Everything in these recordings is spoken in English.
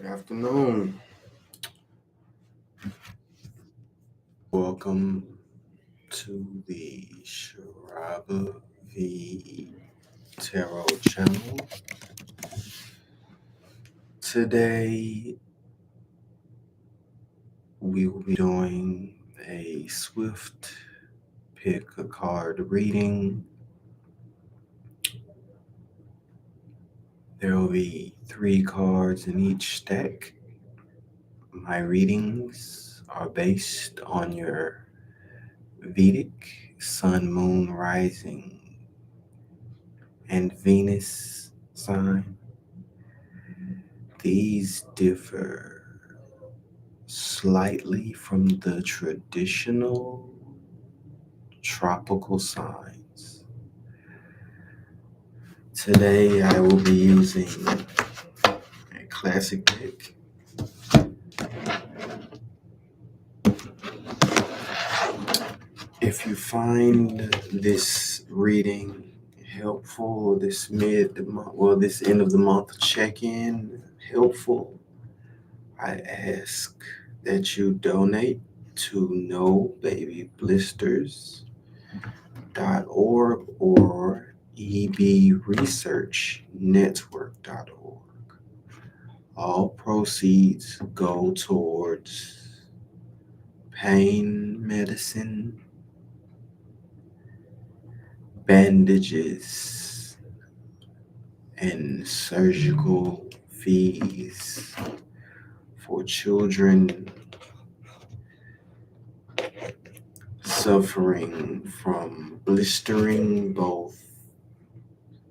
Good afternoon. Welcome to the Sharaba V Tarot channel. Today we will be doing a swift pick a card reading. There will be 3 cards in each stack. My readings are based on your Vedic Sun, Moon, Rising, and Venus sign. These differ slightly from the traditional tropical signs. Today I will be using a classic deck. If you find this reading helpful, this this end of the month check-in helpful, I ask that you donate to nobabyblisters.org or ebresearchnetwork.org. All proceeds go towards pain medicine, bandages, and surgical fees for children suffering from blistering, both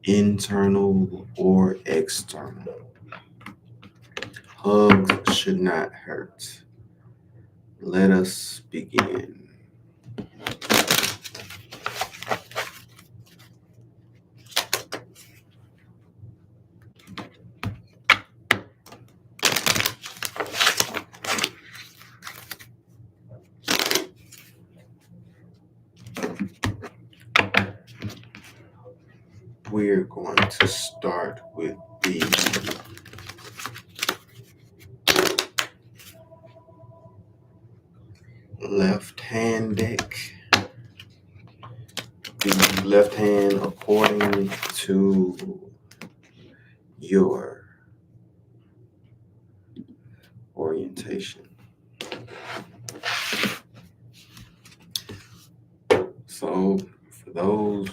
internal or external. Hugs should not hurt. Let us begin. We're going to start with the left hand deck. The left hand according to your orientation. So for those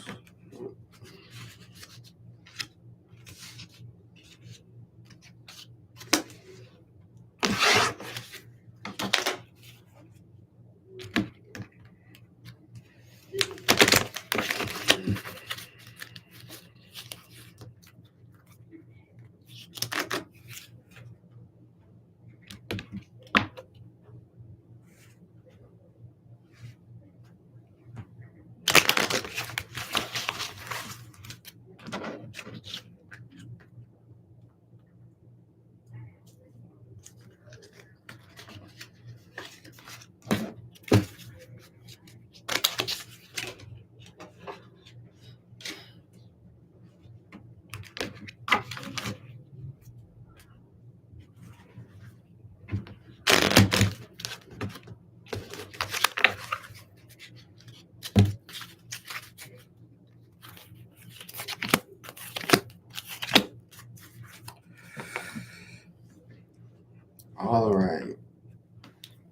all right,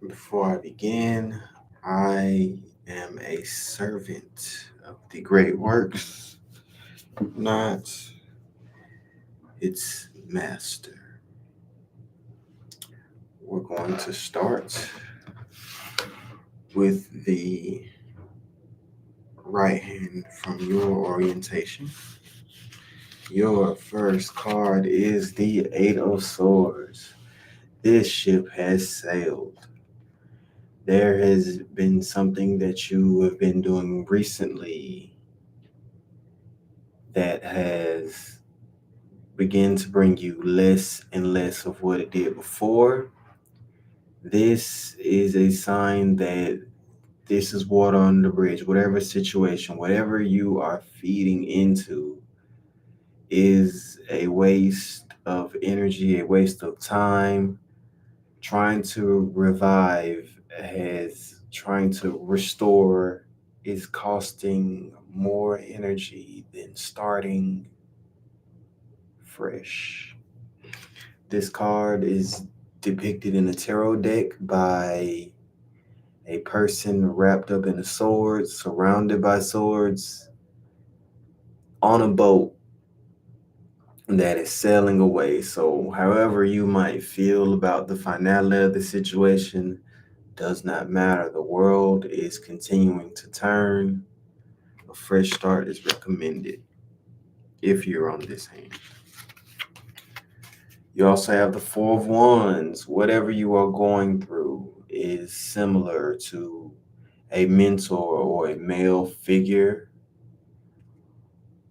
before I begin, I am a servant of the great works, not its master. We're going to start with the right hand from your orientation. Your first card is the Eight of Swords. This ship has sailed. There has been something that you have been doing recently that has begun to bring you less and less of what it did before. This is a sign that this is water on the bridge. Whatever situation, whatever you are feeding into is a waste of energy, a waste of time. Trying to revive has trying to restore is costing more energy than starting fresh. This card is depicted in a tarot deck by a person wrapped up in a sword, surrounded by swords, on a boat that is sailing away. So, however you might feel about the finality of the situation does not matter. The world is continuing to turn. A fresh start is recommended if you're on this hand. You also have the Four of Wands. Whatever you are going through is similar to a mentor or a male figure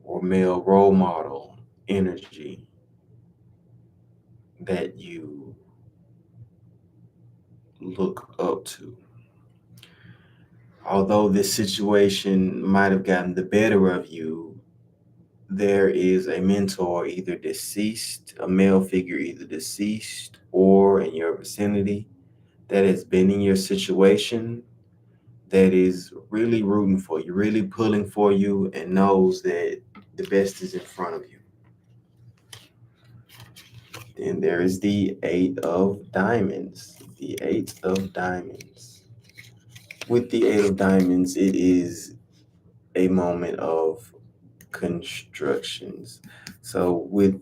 or male role model energy that you look up to. Although this situation might have gotten the better of you, there is a mentor either deceased, a male figure either deceased or in your vicinity that has been in your situation that is really rooting for you, really pulling for you, and knows that the best is in front of you. Then there is the Eight of Diamonds. The Eight of Diamonds. With the Eight of Diamonds, it is a moment of constructions. So with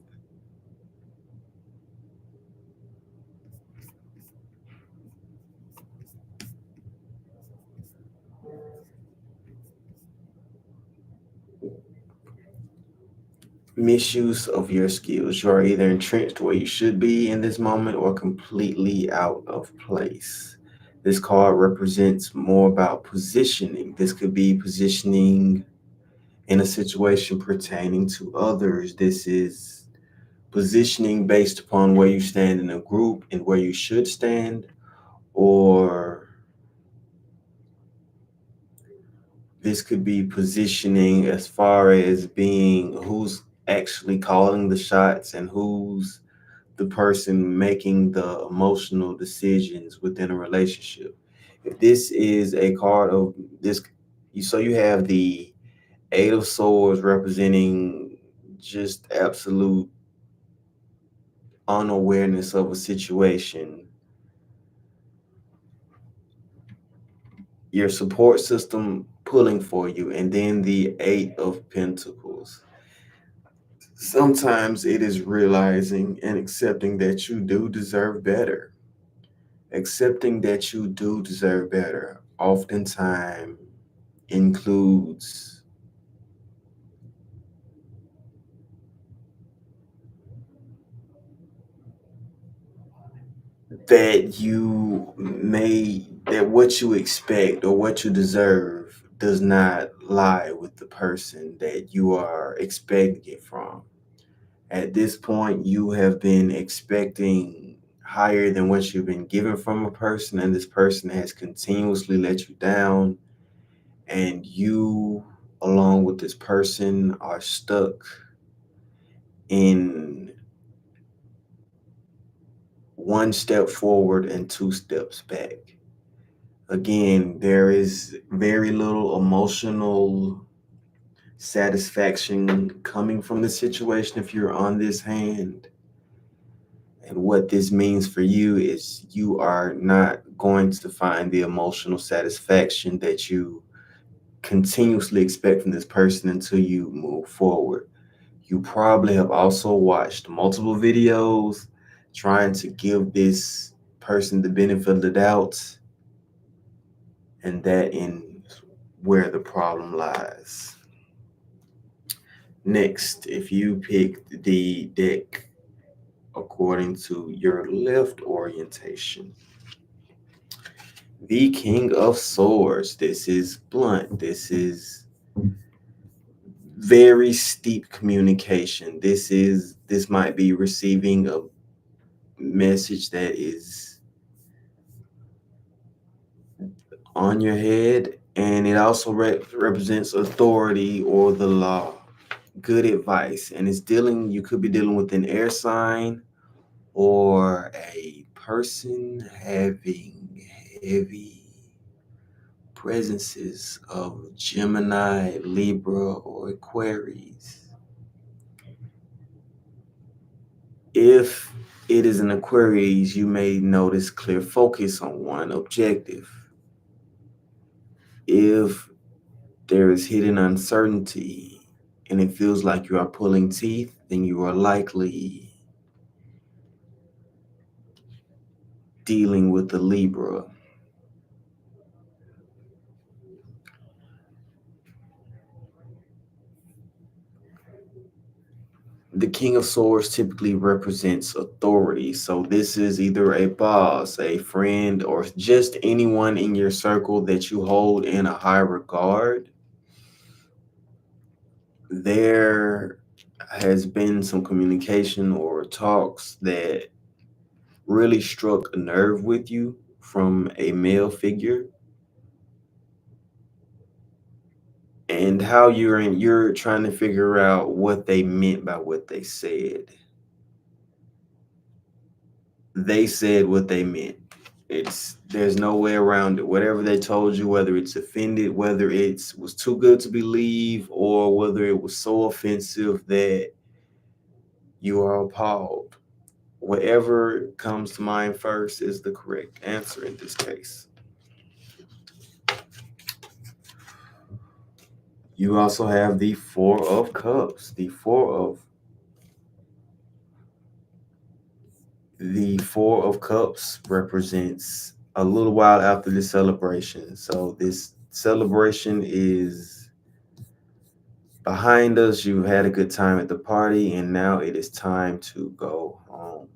misuse of your skills, you are either entrenched where you should be in this moment or completely out of place. This card represents more about positioning. This could be positioning in a situation pertaining to others. This is positioning based upon where you stand in a group and where you should stand, or this could be positioning as far as being who's actually calling the shots and who's the person making the emotional decisions within a relationship. If this is a card of this, so you have the Eight of Swords representing just absolute unawareness of a situation, your support system pulling for you, and then the Eight of Pentacles. Sometimes it is realizing and accepting that you do deserve better. Accepting that you do deserve better oftentimes includes that what you expect or what you deserve does not lie with the person that you are expecting it from. At this point, you have been expecting higher than what you've been given from a person, and this person has continuously let you down, and you, along with this person, are stuck in one step forward and two steps back. Again, there is very little emotional satisfaction coming from the situation if you're on this hand. And what this means for you is you are not going to find the emotional satisfaction that you continuously expect from this person until you move forward. You probably have also watched multiple videos trying to give this person the benefit of the doubt, and that in where the problem lies. Next, if you picked the deck according to your left orientation, the King of Swords. This is blunt. This is very steep communication. This might be receiving a message that is on your head, and it also represents authority or the law. good advice. And it's dealing, you could be dealing with an air sign or a person having heavy presences of Gemini, Libra, or Aquarius. If it is an Aquarius, you may notice clear focus on one objective. If there is hidden uncertainty and it feels like you are pulling teeth, then you are likely dealing with the Libra. The King of Swords typically represents authority. So this is either a boss, a friend, or just anyone in your circle that you hold in a high regard. There has been some communication or talks that really struck a nerve with you from a male figure, and how you're trying to figure out what they meant by what they said. They said what they meant. It's there's no way around it. Whatever they told you, whether it's offended, whether it was too good to believe, or whether it was so offensive that you are appalled. Whatever comes to mind first is the correct answer in this case. You also have the Four of Cups. The Four of Cups represents a little while after this celebration. So this celebration is behind us. You had a good time at the party, and now it is time to go home.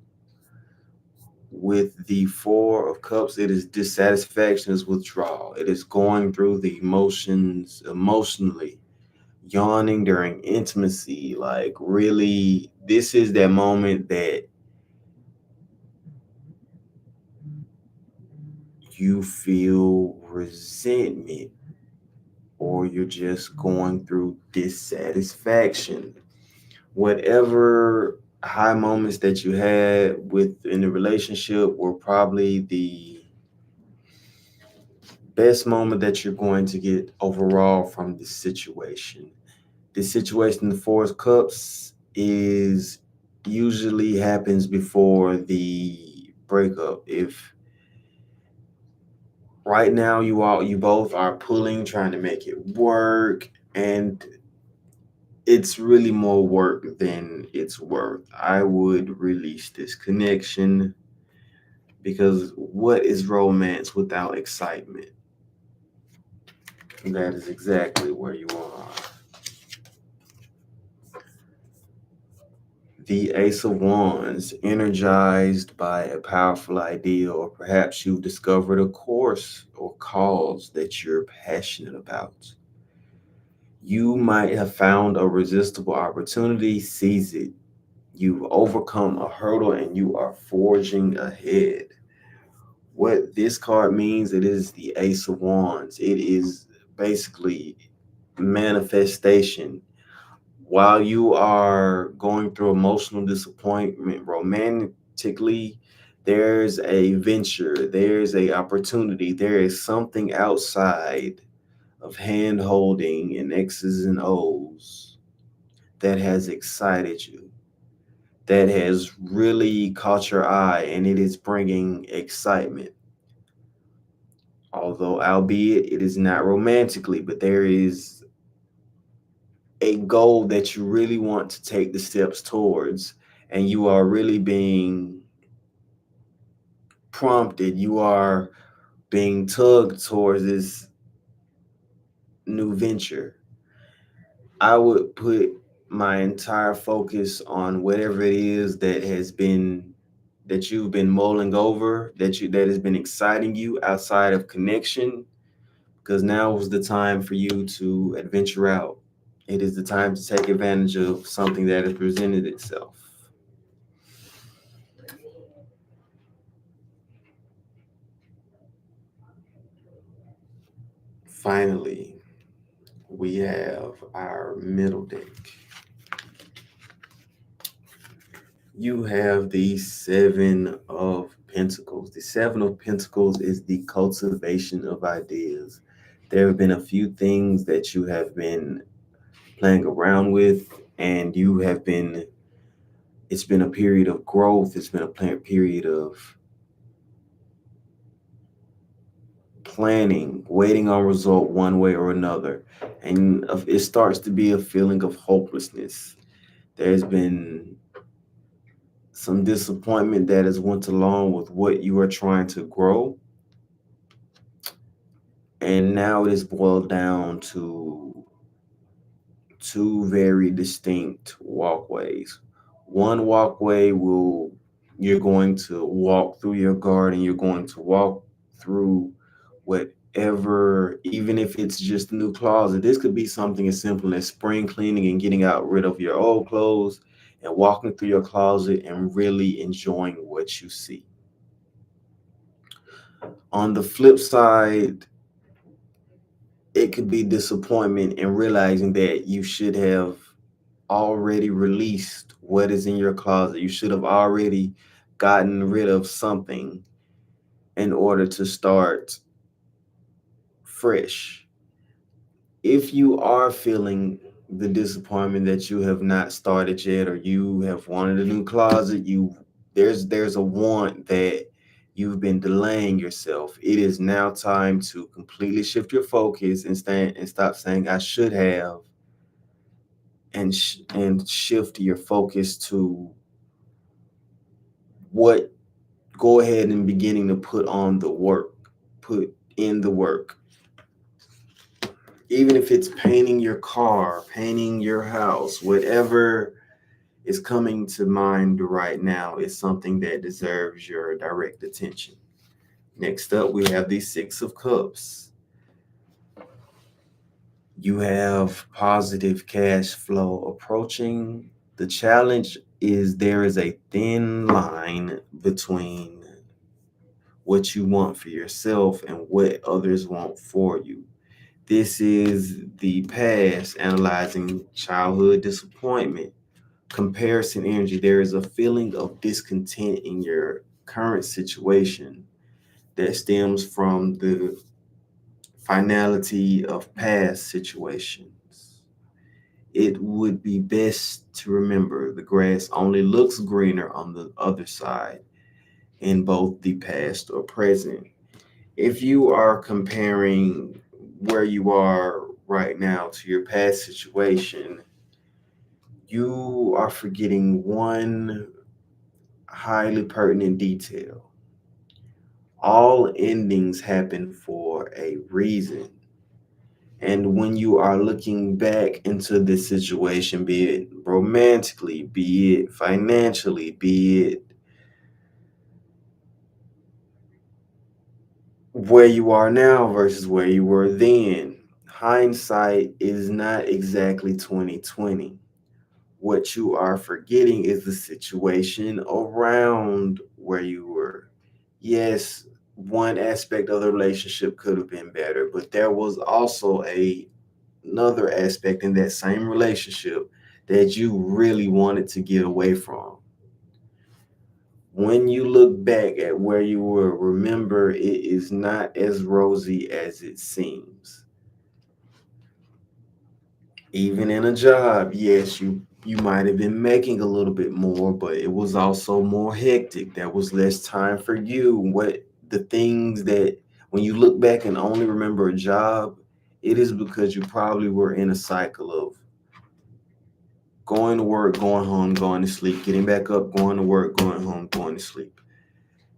With the Four of Cups, it is dissatisfaction, is withdrawal. It is going through the emotions emotionally, yawning during intimacy. Like, really, this is that moment that you feel resentment or you're just going through dissatisfaction. Whatever high moments that you had within the relationship were probably the best moment that you're going to get overall from this situation. This situation, the Four of Cups, is usually happens before the breakup. If right now you both are pulling, trying to make it work, and it's really more work than it's worth, I would release this connection, because what is romance without excitement? That is exactly where you are. The Ace of Wands, energized by a powerful idea, or perhaps you've discovered a course or cause that you're passionate about. You might have found a resistible opportunity, seize it. You've overcome a hurdle and you are forging ahead. What this card means, it is the Ace of Wands. It is basically manifestation. While you are going through emotional disappointment romantically, there's a venture, there's a opportunity, there is something outside of hand holding and X's and O's that has excited you, that has really caught your eye, and it is bringing excitement. Although, albeit it is not romantically, but there is a goal that you really want to take the steps towards, and you are really being prompted, you are being tugged towards this new venture. I would put my entire focus on whatever it is that you've been mulling over, that has been exciting you outside of connection, because now is the time for you to adventure out. It is the time to take advantage of something that has presented itself. Finally, we have our middle deck. You have the Seven of Pentacles. The Seven of Pentacles is the cultivation of ideas. There have been a few things that you have been playing around with, and it's been a period of growth. It's been a period of planning, waiting on result one way or another. And it starts to be a feeling of hopelessness. There's been some disappointment that has went along with what you are trying to grow, and now it is boiled down to two very distinct walkways. One walkway will you're going to walk through your garden, you're going to walk through whatever, even if it's just a new closet. This could be something as simple as spring cleaning and getting out rid of your old clothes and walking through your closet and really enjoying what you see. On the flip side, it could be disappointment in realizing that you should have already released what is in your closet. You should have already gotten rid of something in order to start fresh. If you are feeling the disappointment that you have not started yet, or you have wanted a new closet, there's a want that you've been delaying yourself. It is now time to completely shift your focus and stand and stop saying I should have, and shift your focus to what go ahead and beginning to put on the work, put in the work. Even if it's painting your car, painting your house, whatever is coming to mind right now is something that deserves your direct attention. Next up, we have the Six of Cups. You have positive cash flow approaching. The challenge is there is a thin line between what you want for yourself and what others want for you. This is the past analyzing childhood disappointment, comparison energy. There is a feeling of discontent in your current situation that stems from the finality of past situations. It would be best to remember the grass only looks greener on the other side in both the past or present. If you are comparing where you are right now to your past situation, you are forgetting one highly pertinent detail. All endings happen for a reason. And when you are looking back into this situation, be it romantically, be it financially, be it where you are now versus where you were then, hindsight is not exactly 2020. What you are forgetting is the situation around where you were. Yes, one aspect of the relationship could have been better, but there was also another aspect in that same relationship that you really wanted to get away from. When you look back at where you were, remember it is not as rosy as it seems. Even in a job, yes, you might have been making a little bit more, but it was also more hectic. There was less time for you. What the things that when you look back and only remember a job, it is because you probably were in a cycle of going to work, going home, going to sleep, getting back up, going to work, going home, going to sleep.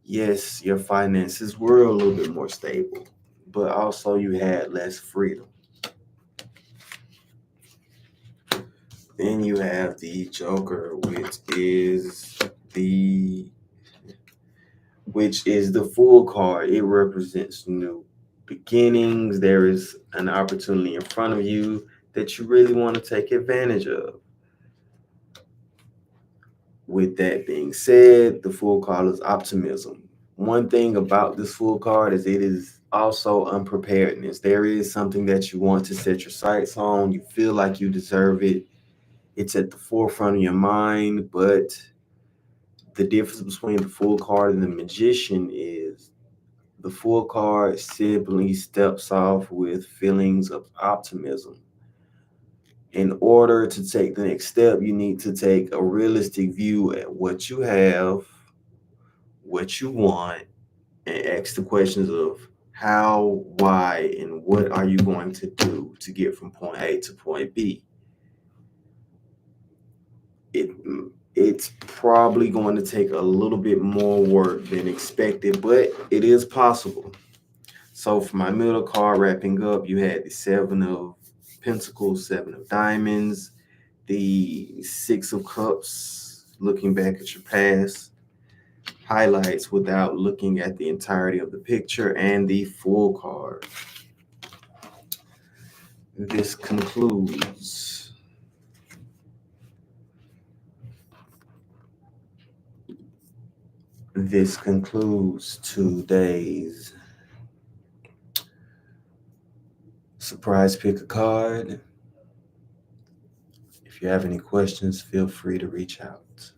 Yes, your finances were a little bit more stable, but also you had less freedom. Then you have the Joker, the which is the Fool card. It represents new beginnings. There is an opportunity in front of you that you really want to take advantage of. With that being said, the Fool card is optimism. One thing about this Fool card is it is also unpreparedness. There is something that you want to set your sights on. You feel like you deserve it. It's at the forefront of your mind, but The difference between the Fool card and the Magician is the Fool card simply steps off with feelings of optimism. In order to take the next step, you need to take a realistic view at what you have, what you want, and ask the questions of how, why, and what are you going to do to get from point A to point B. It it's probably going to take a little bit more work than expected, but it is possible. So for my middle card wrapping up, you had the Seven of Pentacles, Seven of Diamonds, the Six of Cups, looking back at your past, highlights without looking at the entirety of the picture, and the Fool card. This concludes today's surprise pick a card. If you have any questions, feel free to reach out.